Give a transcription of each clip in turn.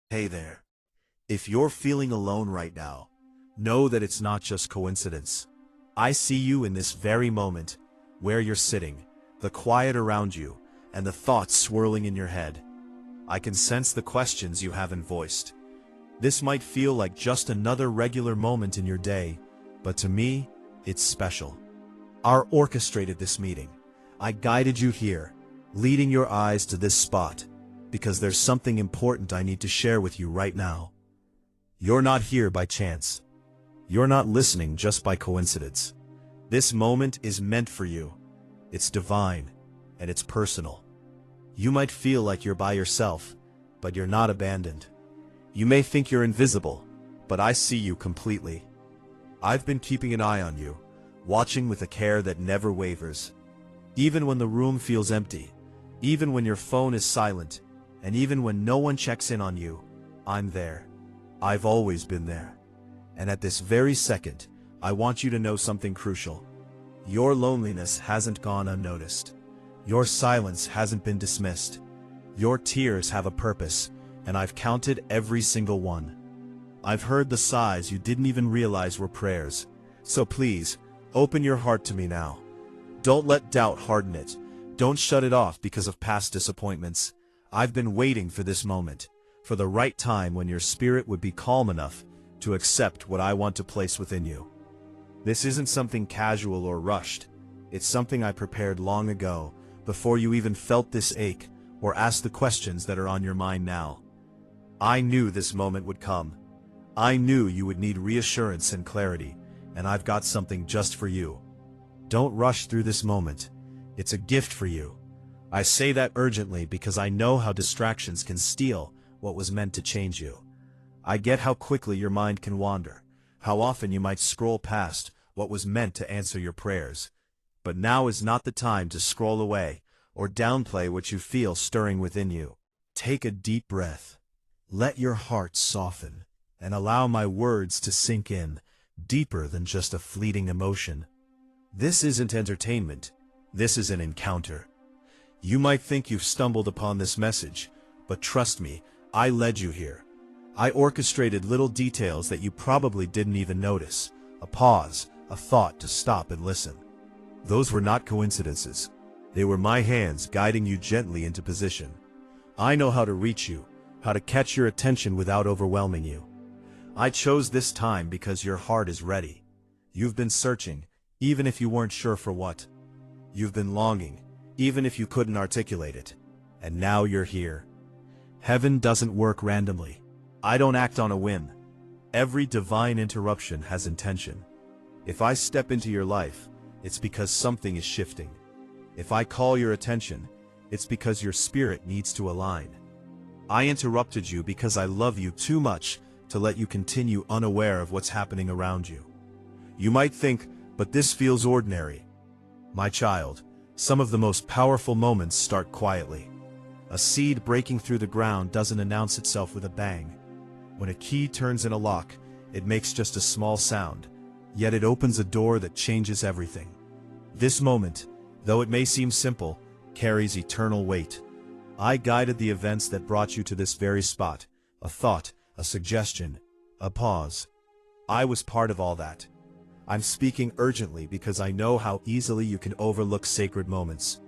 Hey there. If you're feeling alone right now, know that it's not just coincidence. I see you in this very moment, where you're sitting, the quiet around you, and the thoughts swirling in your head. I can sense the questions you haven't voiced. This might feel like just another regular moment in your day, but to me, it's special. I orchestrated this meeting. I guided you here, leading your eyes to this spot, because there's something important I need to share with you right now. You're not here by chance. You're not listening just by coincidence. This moment is meant for you. It's divine, and it's personal. You might feel like you're by yourself, but you're not abandoned. You may think you're invisible, but I see you completely. I've been keeping an eye on you, watching with a care that never wavers. Even when the room feels empty, even when your phone is silent, and even when no one checks in on you, I'm there. I've always been there. And at this very second, I want you to know something crucial. Your loneliness hasn't gone unnoticed. Your silence hasn't been dismissed. Your tears have a purpose, and I've counted every single one. I've heard the sighs you didn't even realize were prayers. So please, open your heart to me now. Don't let doubt harden it. Don't shut it off because of past disappointments. I've been waiting for this moment, for the right time when your spirit would be calm enough to accept what I want to place within you. This isn't something casual or rushed. It's something I prepared long ago, before you even felt this ache or asked the questions that are on your mind now. I knew this moment would come. I knew you would need reassurance and clarity, and I've got something just for you. Don't rush through this moment. It's a gift for you. I say that urgently because I know how distractions can steal what was meant to change you. I get how quickly your mind can wander, how often you might scroll past what was meant to answer your prayers. But now is not the time to scroll away or downplay what you feel stirring within you. Take a deep breath. Let your heart soften, and allow my words to sink in, deeper than just a fleeting emotion. This isn't entertainment. This is an encounter. You might think you've stumbled upon this message, but trust me, I led you here. I orchestrated little details that you probably didn't even notice. A pause, a thought to stop and listen. Those were not coincidences. They were my hands guiding you gently into position. I know how to reach you, how to catch your attention without overwhelming you. I chose this time because your heart is ready. You've been searching, even if you weren't sure for what. You've been longing, even if you couldn't articulate it. And now you're here. Heaven doesn't work randomly. I don't act on a whim. Every divine interruption has intention. If I step into your life, it's because something is shifting. If I call your attention, it's because your spirit needs to align. I interrupted you because I love you too much to let you continue unaware of what's happening around you. You might think, but this feels ordinary. My child, some of the most powerful moments start quietly. A seed breaking through the ground doesn't announce itself with a bang. When a key turns in a lock, it makes just a small sound, yet it opens a door that changes everything. This moment, though it may seem simple, carries eternal weight. I guided the events that brought you to this very spot, a thought, a suggestion, a pause. I was part of all that. I'm speaking urgently because I know how easily you can overlook sacred moments.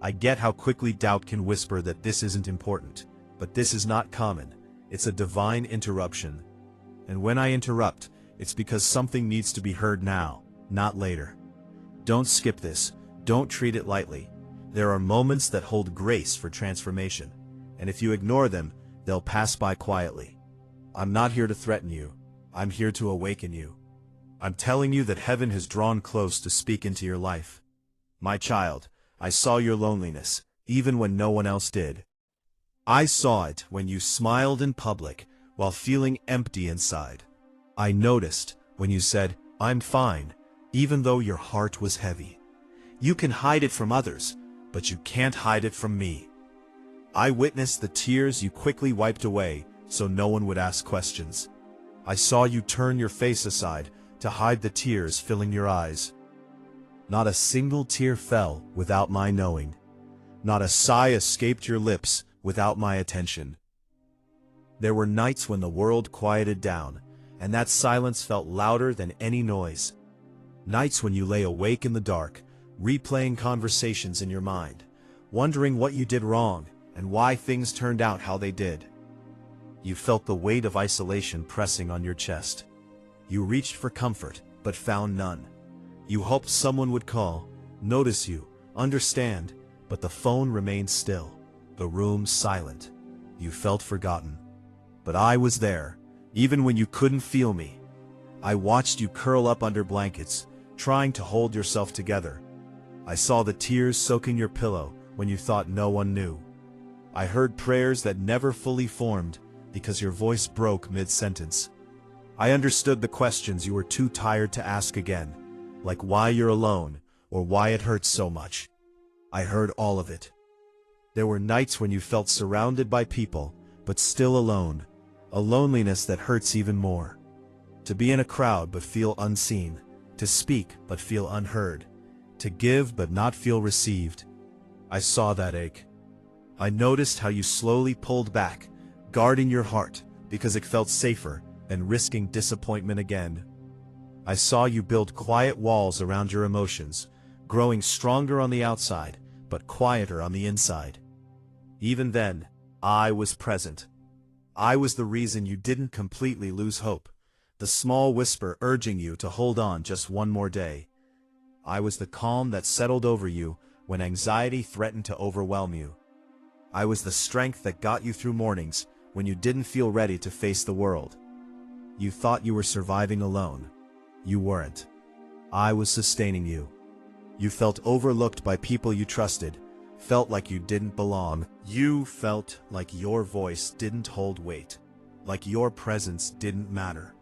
I get how quickly doubt can whisper that this isn't important, but this is not common. It's a divine interruption. And when I interrupt, it's because something needs to be heard now, not later. Don't skip this. Don't treat it lightly. There are moments that hold grace for transformation, and if you ignore them, they'll pass by quietly. I'm not here to threaten you. I'm here to awaken you. I'm telling you that heaven has drawn close to speak into your life. My child, I saw your loneliness, even when no one else did. I saw it when you smiled in public while feeling empty inside. I noticed when you said, "I'm fine," even though your heart was heavy. You can hide it from others, but you can't hide it from me. I witnessed the tears you quickly wiped away so no one would ask questions. I saw you turn your face aside to hide the tears filling your eyes. Not a single tear fell without my knowing. Not a sigh escaped your lips without my attention. There were nights when the world quieted down, and that silence felt louder than any noise. Nights when you lay awake in the dark, replaying conversations in your mind, wondering what you did wrong and why things turned out how they did. You felt the weight of isolation pressing on your chest. You reached for comfort, but found none. You hoped someone would call, notice you, understand, but the phone remained still, the room silent. You felt forgotten. But I was there, even when you couldn't feel me. I watched you curl up under blankets, trying to hold yourself together. I saw the tears soaking your pillow when you thought no one knew. I heard prayers that never fully formed because your voice broke mid-sentence. I understood the questions you were too tired to ask again, like why you're alone or why it hurts so much. I heard all of it. There were nights when you felt surrounded by people, but still alone, a loneliness that hurts even more. To be in a crowd but feel unseen, to speak but feel unheard, to give but not feel received. I saw that ache. I noticed how you slowly pulled back, guarding your heart because it felt safer than risking disappointment again. I saw you build quiet walls around your emotions, growing stronger on the outside, but quieter on the inside. Even then, I was present. I was the reason you didn't completely lose hope, the small whisper urging you to hold on just one more day. I was the calm that settled over you when anxiety threatened to overwhelm you. I was the strength that got you through mornings when you didn't feel ready to face the world. You thought you were surviving alone. You weren't. I was sustaining you. You felt overlooked by people you trusted, felt like you didn't belong. You felt like your voice didn't hold weight, like your presence didn't matter.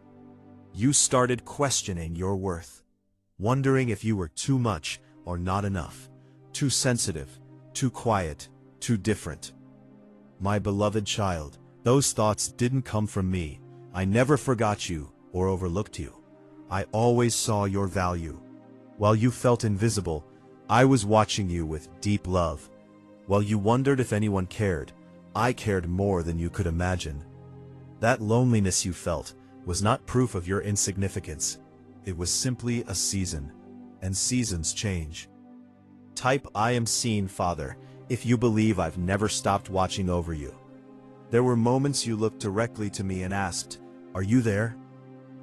You started questioning your worth, wondering if you were too much or not enough, too sensitive, too quiet, too different. My beloved child, those thoughts didn't come from me. I never forgot you or overlooked you. I always saw your value. While you felt invisible, I was watching you with deep love. While you wondered if anyone cared, I cared more than you could imagine. That loneliness you felt was not proof of your insignificance. It was simply a season, and seasons change. Type I am seen, Father, if you believe I've never stopped watching over you. There were moments you looked directly to me and asked, "Are you there?"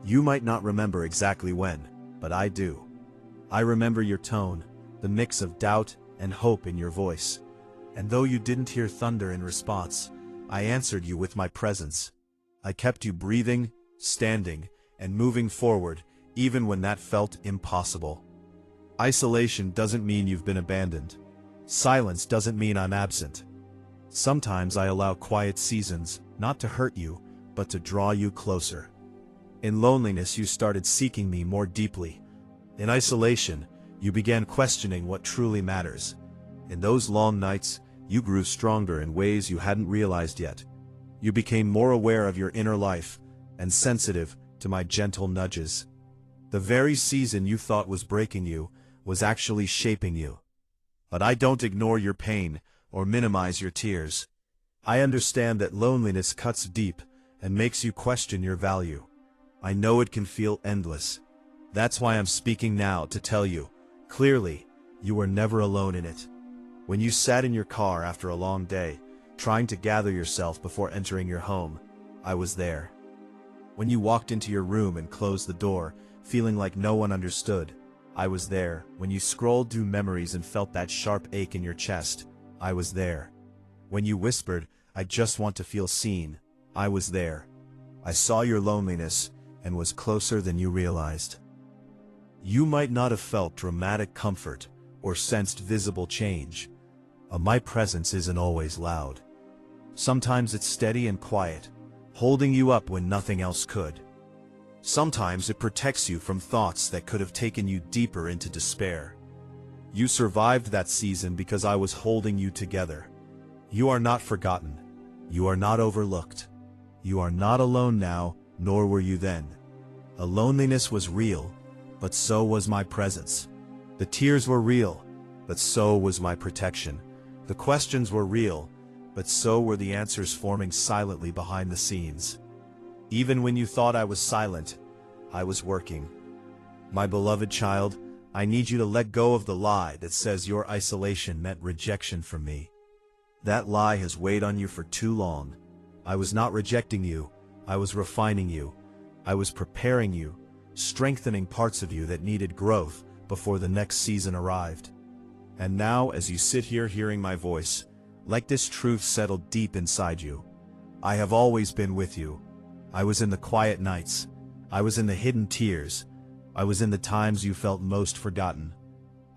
You might not remember exactly when, but I do. I remember your tone, the mix of doubt and hope in your voice. And though you didn't hear thunder in response, I answered you with my presence. I kept you breathing, standing, and moving forward, even when that felt impossible. Isolation doesn't mean you've been abandoned. Silence doesn't mean I'm absent. Sometimes I allow quiet seasons, not to hurt you, but to draw you closer. In loneliness, you started seeking me more deeply. In isolation, you began questioning what truly matters. In those long nights, you grew stronger in ways you hadn't realized yet. You became more aware of your inner life and sensitive to my gentle nudges. The very season you thought was breaking you was actually shaping you. But I don't ignore your pain or minimize your tears. I understand that loneliness cuts deep and makes you question your value. I know it can feel endless. That's why I'm speaking now to tell you, clearly, you were never alone in it. When you sat in your car after a long day, trying to gather yourself before entering your home, I was there. When you walked into your room and closed the door, feeling like no one understood, I was there. When you scrolled through memories and felt that sharp ache in your chest, I was there. When you whispered, "I just want to feel seen," I was there. I saw your loneliness and was closer than you realized. You might not have felt dramatic comfort or sensed visible change. My presence isn't always loud. Sometimes it's steady and quiet, holding you up when nothing else could. Sometimes it protects you from thoughts that could have taken you deeper into despair. You survived that season because I was holding you together. You are not forgotten. You are not overlooked. You are not alone now, nor were you then. The loneliness was real, but so was my presence. The tears were real, but so was my protection. The questions were real, but so were the answers forming silently behind the scenes. Even when you thought I was silent, I was working. My beloved child, I need you to let go of the lie that says your isolation meant rejection from me. That lie has weighed on you for too long. I was not rejecting you, I was refining you. I was preparing you, strengthening parts of you that needed growth before the next season arrived. And now, as you sit here hearing my voice, let this truth settle deep inside you. I have always been with you. I was in the quiet nights. I was in the hidden tears. I was in the times you felt most forgotten.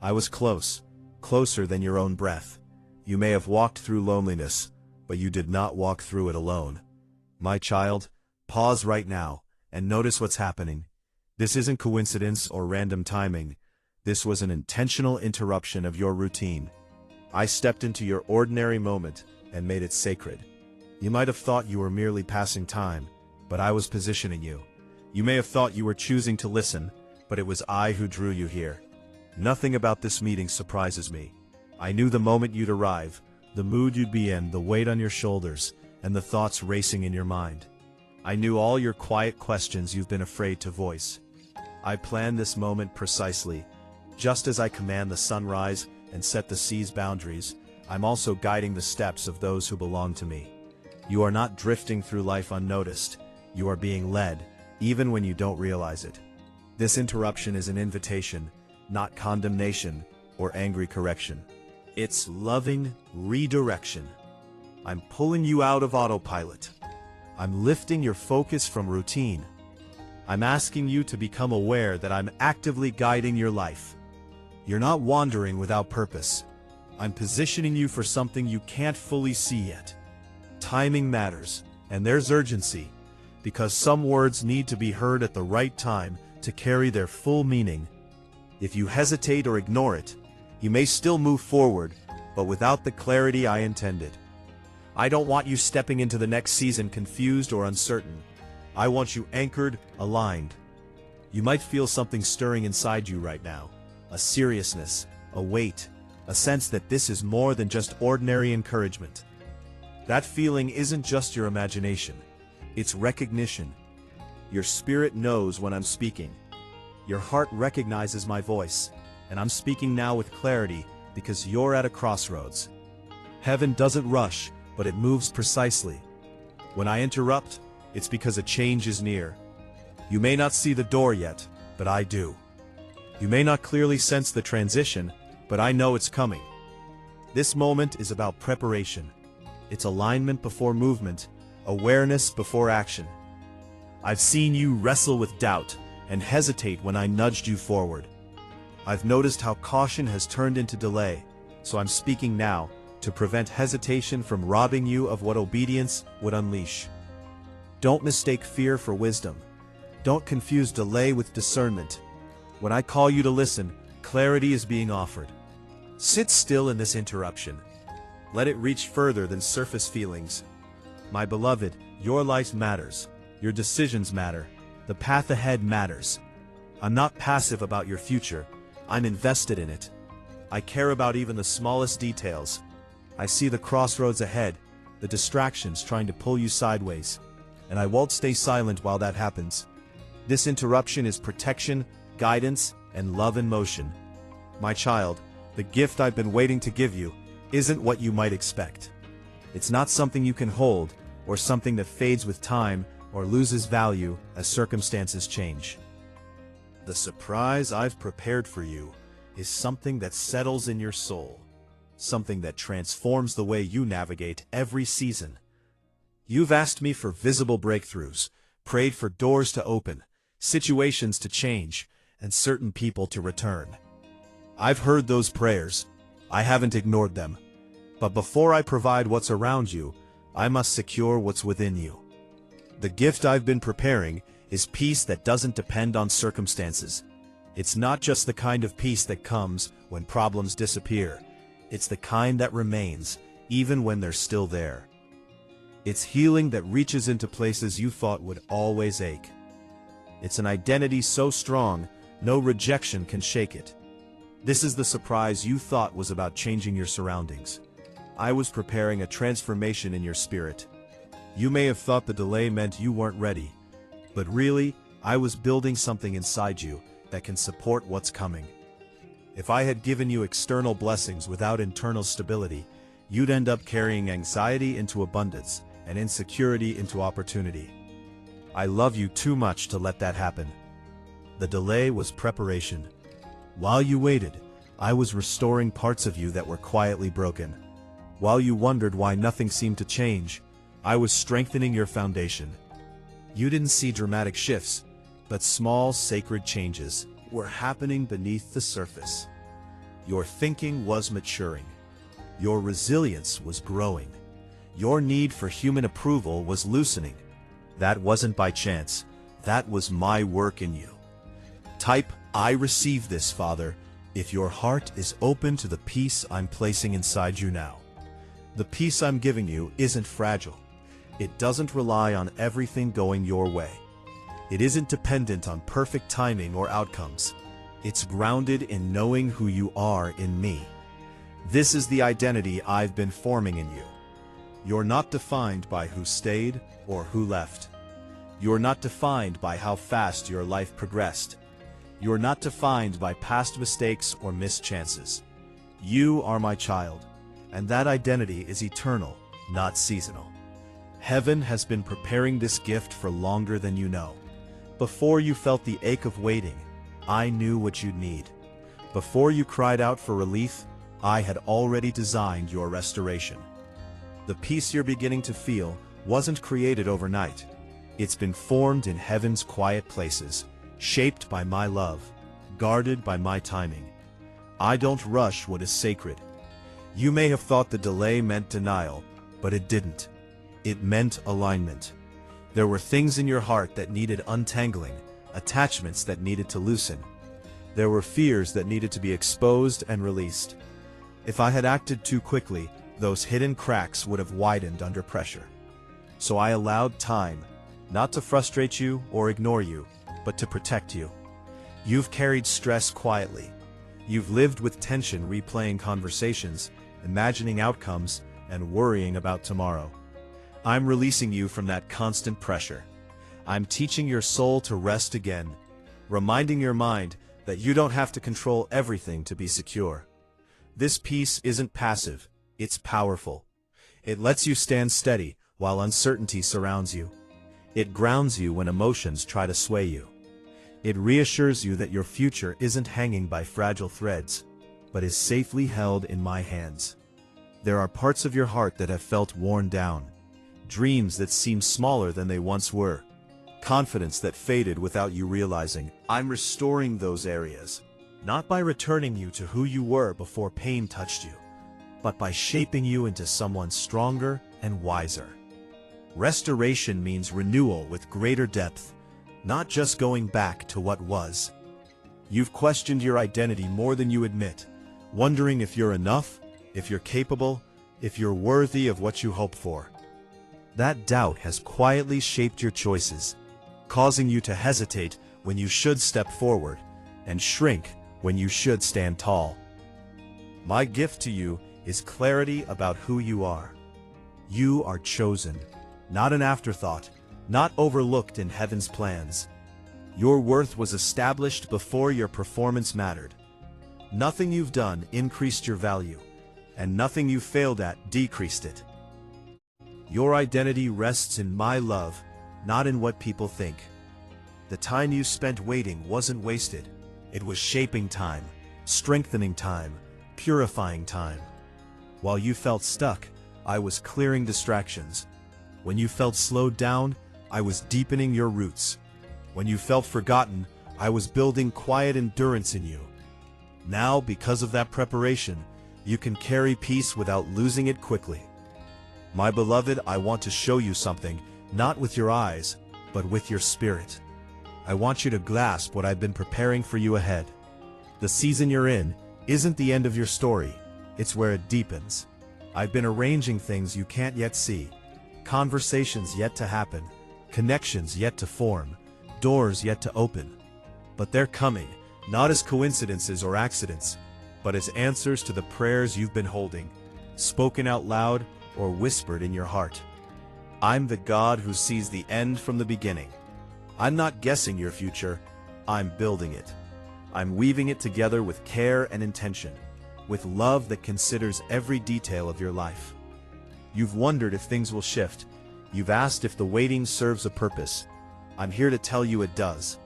I was close, closer than your own breath. You may have walked through loneliness, but you did not walk through it alone. My child, pause right now and notice what's happening. This isn't coincidence or random timing. This was an intentional interruption of your routine. I stepped into your ordinary moment and made it sacred. You might have thought you were merely passing time, but I was positioning you. You may have thought you were choosing to listen, but it was I who drew you here. Nothing about this meeting surprises me. I knew the moment you'd arrive, the mood you'd be in, the weight on your shoulders, and the thoughts racing in your mind. I knew all your quiet questions you've been afraid to voice. I planned this moment precisely. Just as I command the sunrise and set the sea's boundaries, I'm also guiding the steps of those who belong to me. You are not drifting through life unnoticed. You are being led, even when you don't realize it. This interruption is an invitation, not condemnation or angry correction. It's loving redirection. I'm pulling you out of autopilot. I'm lifting your focus from routine. I'm asking you to become aware that I'm actively guiding your life. You're not wandering without purpose. I'm positioning you for something you can't fully see yet. Timing matters, and there's urgency, because some words need to be heard at the right time to carry their full meaning. If you hesitate or ignore it, you may still move forward, but without the clarity I intended. I don't want you stepping into the next season confused or uncertain. I want you anchored, aligned. You might feel something stirring inside you right now, a seriousness, a weight, a sense that this is more than just ordinary encouragement. That feeling isn't just your imagination, it's recognition. Your spirit knows when I'm speaking. Your heart recognizes my voice, and I'm speaking now with clarity because you're at a crossroads. Heaven doesn't rush, but it moves precisely. When I interrupt, it's because a change is near. You may not see the door yet, but I do. You may not clearly sense the transition, but I know it's coming. This moment is about preparation. It's alignment before movement, awareness before action. I've seen you wrestle with doubt and hesitate when I nudged you forward. I've noticed how caution has turned into delay, so I'm speaking now to prevent hesitation from robbing you of what obedience would unleash. Don't mistake fear for wisdom. Don't confuse delay with discernment. When I call you to listen, clarity is being offered. Sit still in this interruption. Let it reach further than surface feelings. My beloved, your life matters. Your decisions matter. The path ahead matters. I'm not passive about your future. I'm invested in it. I care about even the smallest details. I see the crossroads ahead, the distractions trying to pull you sideways, and I won't stay silent while that happens. This interruption is protection, guidance, and love in motion. My child, the gift I've been waiting to give you isn't what you might expect. It's not something you can hold, or something that fades with time or loses value as circumstances change. The surprise I've prepared for you is something that settles in your soul. Something that transforms the way you navigate every season. You've asked me for visible breakthroughs, prayed for doors to open, situations to change, and certain people to return. I've heard those prayers. I haven't ignored them. But before I provide what's around you, I must secure what's within you. The gift I've been preparing is peace that doesn't depend on circumstances. It's not just the kind of peace that comes when problems disappear. It's the kind that remains, even when they're still there. It's healing that reaches into places you thought would always ache. It's an identity so strong, no rejection can shake it. This is the surprise you thought was about changing your surroundings. I was preparing a transformation in your spirit. You may have thought the delay meant you weren't ready, but really, I was building something inside you that can support what's coming. If I had given you external blessings without internal stability, you'd end up carrying anxiety into abundance and insecurity into opportunity. I love you too much to let that happen. The delay was preparation. While you waited, I was restoring parts of you that were quietly broken. While you wondered why nothing seemed to change, I was strengthening your foundation. You didn't see dramatic shifts, but small, sacred changes were happening beneath the surface. Your thinking was maturing. Your resilience was growing. Your need for human approval was loosening. That wasn't by chance. That was my work in you. Type, "I receive this, Father," if your heart is open to the peace I'm placing inside you now. The peace I'm giving you isn't fragile. It doesn't rely on everything going your way. It isn't dependent on perfect timing or outcomes. It's grounded in knowing who you are in me. This is the identity I've been forming in you. You're not defined by who stayed or who left. You're not defined by how fast your life progressed. You're not defined by past mistakes or missed chances. You are my child, and that identity is eternal, not seasonal. Heaven has been preparing this gift for longer than you know. Before you felt the ache of waiting, I knew what you'd need. Before you cried out for relief, I had already designed your restoration. The peace you're beginning to feel wasn't created overnight. It's been formed in heaven's quiet places, shaped by my love, guarded by my timing. I don't rush what is sacred. You may have thought the delay meant denial, but it didn't. It meant alignment. There were things in your heart that needed untangling, attachments that needed to loosen. There were fears that needed to be exposed and released. If I had acted too quickly, those hidden cracks would have widened under pressure. So I allowed time, not to frustrate you or ignore you, but to protect you. You've carried stress quietly. You've lived with tension, replaying conversations, imagining outcomes, and worrying about tomorrow. I'm releasing you from that constant pressure. I'm teaching your soul to rest again, reminding your mind that you don't have to control everything to be secure. This peace isn't passive, it's powerful. It lets you stand steady while uncertainty surrounds you. It grounds you when emotions try to sway you. It reassures you that your future isn't hanging by fragile threads, but is safely held in my hands. There are parts of your heart that have felt worn down, dreams that seem smaller than they once were, confidence that faded without you realizing. I'm restoring those areas, not by returning you to who you were before pain touched you, but by shaping you into someone stronger and wiser. Restoration means renewal with greater depth, not just going back to what was. You've questioned your identity more than you admit, wondering if you're enough, if you're capable, if you're worthy of what you hope for. That doubt has quietly shaped your choices, causing you to hesitate when you should step forward, and shrink when you should stand tall. My gift to you is clarity about who you are. You are chosen, not an afterthought, not overlooked in heaven's plans. Your worth was established before your performance mattered. Nothing you've done increased your value, and nothing you failed at decreased it. Your identity rests in my love, not in what people think. The time you spent waiting wasn't wasted. It was shaping time, strengthening time, purifying time. While you felt stuck, I was clearing distractions. When you felt slowed down, I was deepening your roots. When you felt forgotten, I was building quiet endurance in you. Now, because of that preparation, you can carry peace without losing it quickly. My beloved, I want to show you something, not with your eyes, but with your spirit. I want you to grasp what I've been preparing for you ahead. The season you're in isn't the end of your story, it's where it deepens. I've been arranging things you can't yet see, conversations yet to happen, connections yet to form, doors yet to open. But they're coming, not as coincidences or accidents, but as answers to the prayers you've been holding, spoken out loud or whispered in your heart. I'm the God who sees the end from the beginning. I'm not guessing your future, I'm building it. I'm weaving it together with care and intention, with love that considers every detail of your life. You've wondered if things will shift. You've asked if the waiting serves a purpose. I'm here to tell you it does.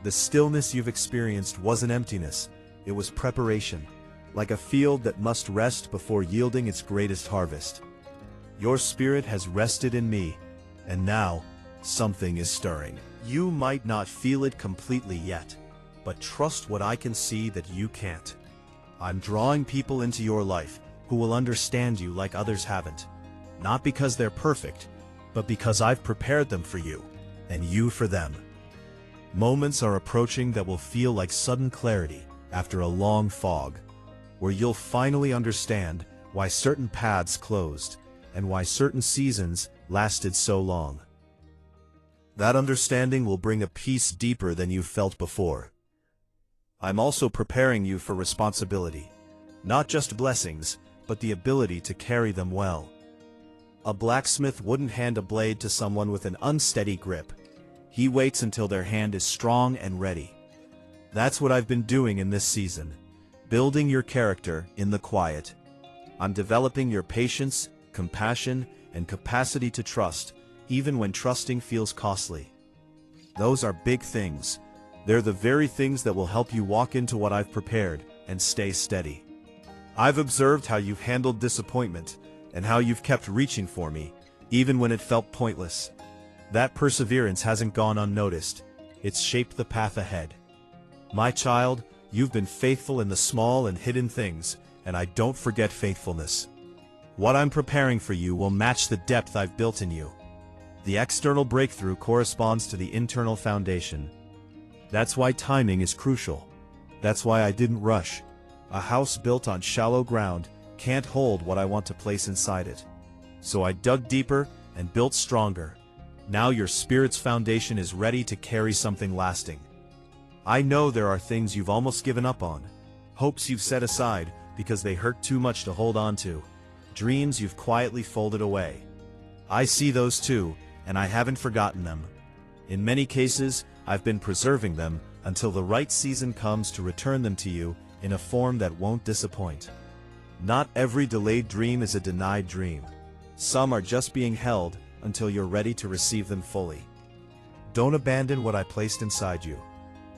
The stillness you've experienced wasn't emptiness, it was preparation, like a field that must rest before yielding its greatest harvest. Your spirit has rested in me, and now something is stirring. You might not feel it completely yet, but trust what I can see that you can't. I'm drawing people into your life who will understand you like others haven't. Not because they're perfect, but because I've prepared them for you, and you for them. Moments are approaching that will feel like sudden clarity after a long fog, where you'll finally understand why certain paths closed and why certain seasons lasted so long. That understanding will bring a peace deeper than you've felt before. I'm also preparing you for responsibility, not just blessings, but the ability to carry them well. A blacksmith wouldn't hand a blade to someone with an unsteady grip. He waits until their hand is strong and ready. That's what I've been doing in this season, building your character in the quiet. I'm developing your patience, compassion, and capacity to trust, even when trusting feels costly. Those are big things. They're the very things that will help you walk into what I've prepared and stay steady. I've observed how you've handled disappointment and how you've kept reaching for me, even when it felt pointless. That perseverance hasn't gone unnoticed. It's shaped the path ahead. My child, you've been faithful in the small and hidden things, and I don't forget faithfulness. What I'm preparing for you will match the depth I've built in you. The external breakthrough corresponds to the internal foundation. That's why timing is crucial. That's why I didn't rush. A house built on shallow ground can't hold what I want to place inside it. So I dug deeper and built stronger. Now your spirit's foundation is ready to carry something lasting. I know there are things you've almost given up on, hopes you've set aside because they hurt too much to hold on to, dreams you've quietly folded away. I see those too, and I haven't forgotten them. In many cases, I've been preserving them until the right season comes to return them to you in a form that won't disappoint. Not every delayed dream is a denied dream. Some are just being held until you're ready to receive them fully. Don't abandon what I placed inside you.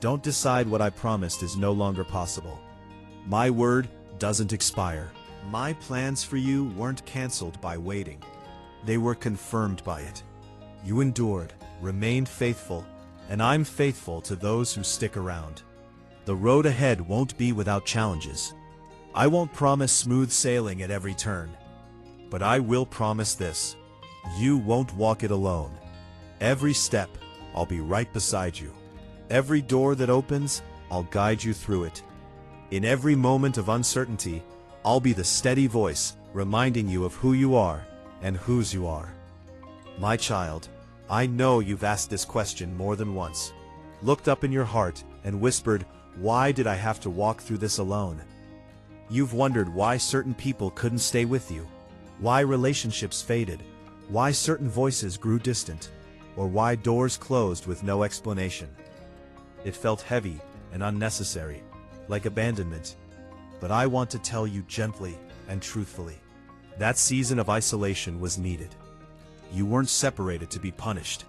Don't decide what I promised is no longer possible. My word doesn't expire. My plans for you weren't canceled by waiting. They were confirmed by it. You endured, remained faithful, and I'm faithful to those who stick around. The road ahead won't be without challenges. I won't promise smooth sailing at every turn. But I will promise this: you won't walk it alone. Every step, I'll be right beside you. Every door that opens, I'll guide you through it. In every moment of uncertainty, I'll be the steady voice reminding you of who you are and whose you are. My child, I know you've asked this question more than once, looked up in your heart and whispered, "Why did I have to walk through this alone?" You've wondered why certain people couldn't stay with you, why relationships faded, why certain voices grew distant, or why doors closed with no explanation. It felt heavy and unnecessary, like abandonment. But I want to tell you gently and truthfully, that season of isolation was needed. You weren't separated to be punished.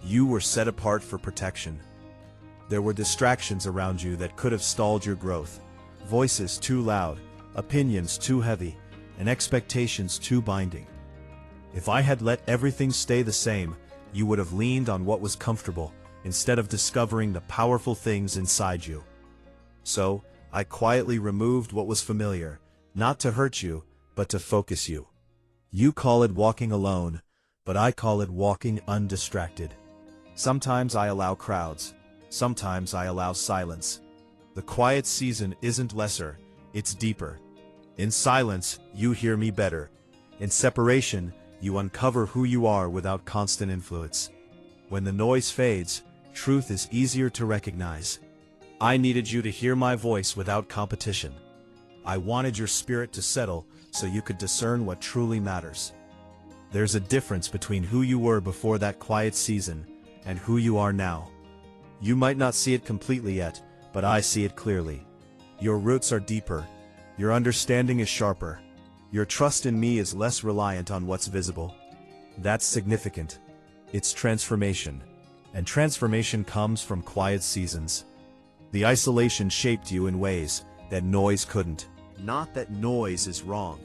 You were set apart for protection. There were distractions around you that could have stalled your growth. Voices too loud, opinions too heavy, and expectations too binding. If I had let everything stay the same, you would have leaned on what was comfortable instead of discovering the powerful things inside you. So, I quietly removed what was familiar, not to hurt you, but to focus you. You call it walking alone, but I call it walking undistracted. Sometimes I allow crowds, sometimes I allow silence. The quiet season isn't lesser, it's deeper. In silence, you hear me better. In separation, you uncover who you are without constant influence. When the noise fades, truth is easier to recognize. I needed you to hear my voice without competition. I wanted your spirit to settle so you could discern what truly matters. There's a difference between who you were before that quiet season and who you are now. You might not see it completely yet, but I see it clearly. Your roots are deeper. Your understanding is sharper. Your trust in me is less reliant on what's visible. That's significant. It's transformation. And transformation comes from quiet seasons. The isolation shaped you in ways that noise couldn't. Not that noise is wrong,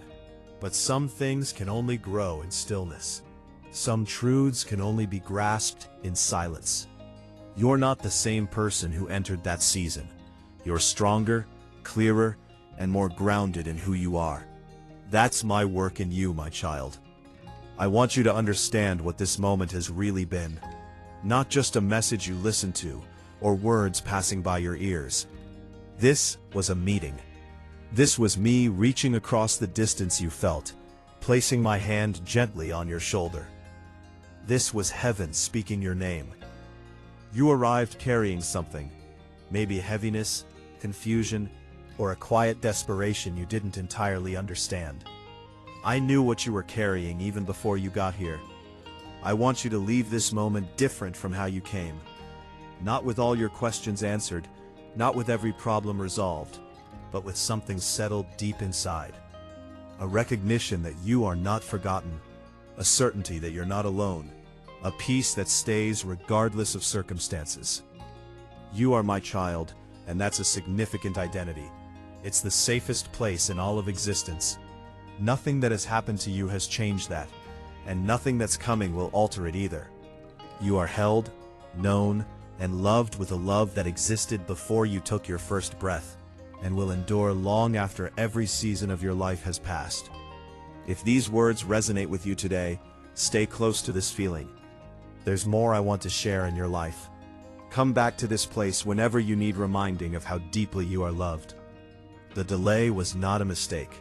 but some things can only grow in stillness. Some truths can only be grasped in silence. You're not the same person who entered that season. You're stronger, clearer, and more grounded in who you are. That's my work in you, my child. I want you to understand what this moment has really been. Not just a message you listened to, or words passing by your ears. This was a meeting. This was me reaching across the distance you felt, placing my hand gently on your shoulder. This was heaven speaking your name. You arrived carrying something, maybe heaviness, confusion, or a quiet desperation you didn't entirely understand. I knew what you were carrying even before you got here. I want you to leave this moment different from how you came. Not with all your questions answered, not with every problem resolved, but with something settled deep inside. A recognition that you are not forgotten, a certainty that you're not alone, a peace that stays regardless of circumstances. You are my child, and that's a significant identity. It's the safest place in all of existence. Nothing that has happened to you has changed that, and nothing that's coming will alter it either. You are held, known, and loved with a love that existed before you took your first breath, and will endure long after every season of your life has passed. If these words resonate with you today, stay close to this feeling. There's more I want to share in your life. Come back to this place whenever you need reminding of how deeply you are loved. The delay was not a mistake.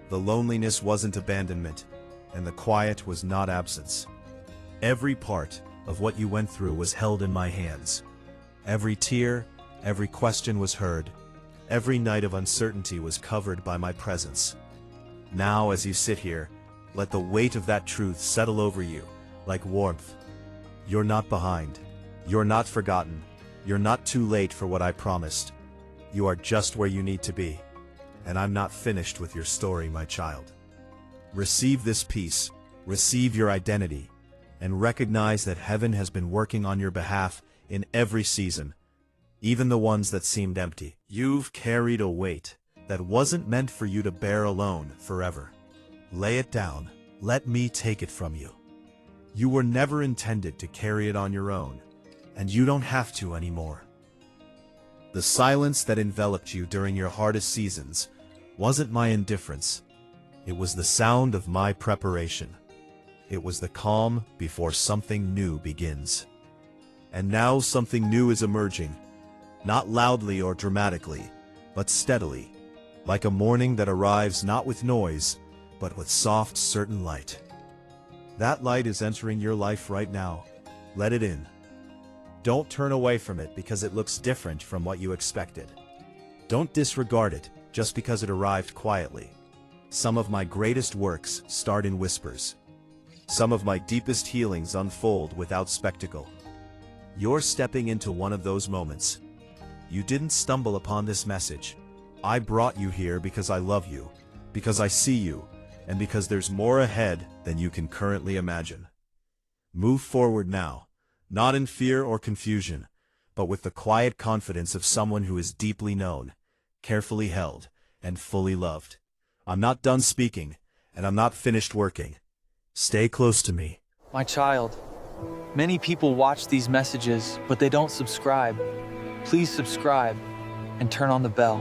The loneliness wasn't abandonment, and the quiet was not absence. Every part of what you went through was held in my hands. Every tear, every question was heard. Every night of uncertainty was covered by my presence. Now, as you sit here, let the weight of that truth settle over you, like warmth. You're not behind. You're not forgotten. You're not too late for what I promised. You are just where you need to be. And I'm not finished with your story, my child. Receive this peace, receive your identity, and recognize that heaven has been working on your behalf in every season, even the ones that seemed empty. You've carried a weight that wasn't meant for you to bear alone forever. Lay it down. Let me take it from you. You were never intended to carry it on your own, and you don't have to anymore. The silence that enveloped you during your hardest seasons wasn't my indifference. It was the sound of my preparation. It was the calm before something new begins. And now something new is emerging, not loudly or dramatically, but steadily, like a morning that arrives not with noise, but with soft, certain light. That light is entering your life right now. Let it in. Don't turn away from it because it looks different from what you expected. Don't disregard it just because it arrived quietly. Some of my greatest works start in whispers. Some of my deepest healings unfold without spectacle. You're stepping into one of those moments. You didn't stumble upon this message. I brought you here because I love you, because I see you, and because there's more ahead than you can currently imagine. Move forward now, not in fear or confusion, but with the quiet confidence of someone who is deeply known, carefully held, and fully loved. I'm not done speaking, and I'm not finished working. Stay close to me. My child, many people watch these messages, but they don't subscribe. Please subscribe and turn on the bell.